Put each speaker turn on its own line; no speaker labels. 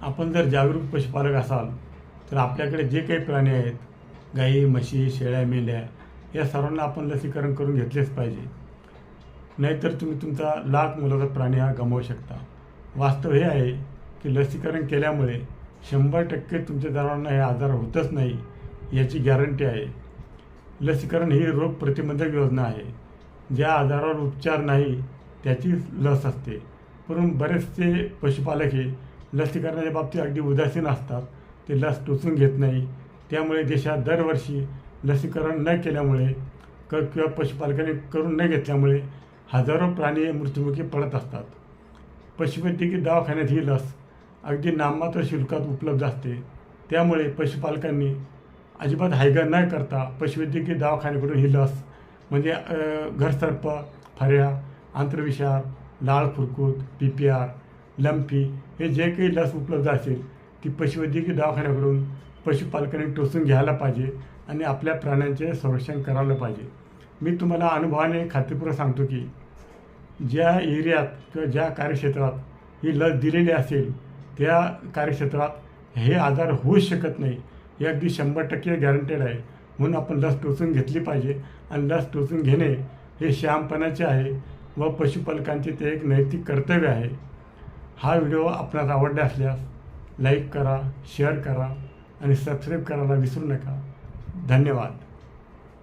आपण जर जागरूक पशुपालक असाल तर आपल्याकडे जे काही प्राणी आहेत, गाई, म्हशी, शेळ्या, मेंढ्या, या सर्वांना आपण लसीकरण करून घेतलेच पाहिजे. नाहीतर तुम्ही तुमचा लाख मोलाचा प्राणी हा गमावू शकता. वास्तव हे आहे की लसीकरण केल्यामुळे 100% तुमच्या जनावरांना हे आजार होतच नाही याची गॅरंटी आहे. लसीकरण ही रोग प्रतिबंधक योजना आहे. ज्या आजारावर उपचार नाही त्याची लस असते. म्हणून बरेचसे पशुपालक हे लसीकरणाच्या बाबतीत अगदी उदासीन असतात. ते लस टोचून घेत नाही. त्यामुळे देशात दरवर्षी लसीकरण न केल्यामुळे किंवा पशुपालकांनी करून न घेतल्यामुळे हजारो प्राणी मृत्युमुखी पडत असतात. पशुवैद्यकीय दवाखान्यात ही लस अगदी नाममात्र शुल्कात उपलब्ध असते. त्यामुळे पशुपालकांनी अजिबात हायगा न करता पशुवैद्यकीय दवाखान्याकडून ही लस म्हणजे घरसर्प, फऱ्या, आंत्रविषार, लाळ खुरकूत, PPR, लंपी हे जे काही लस उपलब्ध असेल ती पशुवैद्यकीय दवाखान्याकडून पशुपालकांनी टोचून घ्यायला पाहिजे आणि आपल्या प्राण्यांचे संरक्षण करायला पाहिजे. मी तुम्हाला अनुभवाने खात्रीपूर्वक सांगतो की ज्या एरियात किंवा ज्या कार्यक्षेत्रात ही लस दिलेली असेल त्या कार्यक्षेत्रात हे आजार होऊच शकत नाही. हे अगदी 100% गॅरंटेड आहे. म्हणून आपण लस टोचून घेतली पाहिजे आणि लस टोचून घेणे हे शहाणपणाचे आहे व पशुपालकांचे ते एक नैतिक कर्तव्य आहे. हा व्हिडिओ आपणास आवडला असल्यास लाईक करा, शेअर करा आणि सबस्क्राईब करायला विसरू नका. धन्यवाद.